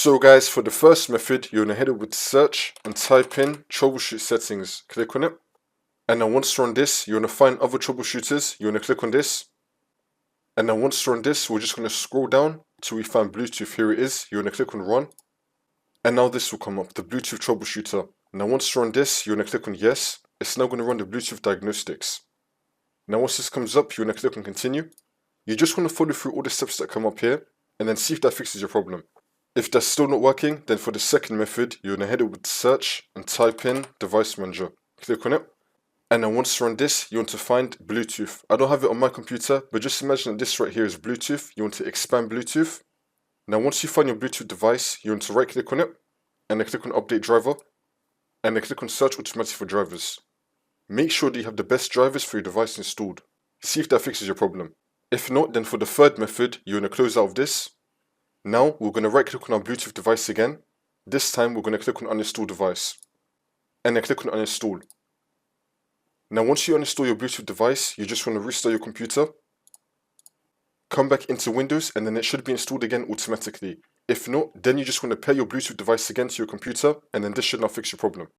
So guys, for the first method, you're going to head over to search and type in troubleshoot settings. Click on it. And now once you're on this, you're going to find other troubleshooters. You're going to click on this. And now once you're on this, we're just going to scroll down till we find Bluetooth. Here it is. You're going to click on run. And now this will come up, the Bluetooth troubleshooter. Now once you're on this, you're going to click on yes. It's now going to run the Bluetooth diagnostics. Now once this comes up, you're going to click on continue. You just want to follow through all the steps that come up here and then see if that fixes your problem. If that's still not working, then for the second method, you're going to head over to search and type in device manager. Click on it. And then once you're on this, you want to find Bluetooth. I don't have it on my computer, but just imagine that this right here is Bluetooth. You want to expand Bluetooth. Now once you find your Bluetooth device, you want to right click on it, and then click on update driver, and then click on search automatically for drivers. Make sure that you have the best drivers for your device installed. See if that fixes your problem. If not, then for the third method, you're going to close out of this. Now we're going to right click on our Bluetooth device again. This time we're going to click on uninstall device, and then click on uninstall. Now once you uninstall your Bluetooth device, you just want to restart your computer. Come back into Windows and then it should be installed again automatically. If not, then you just want to pair your Bluetooth device again to your computer and then this should now fix your problem.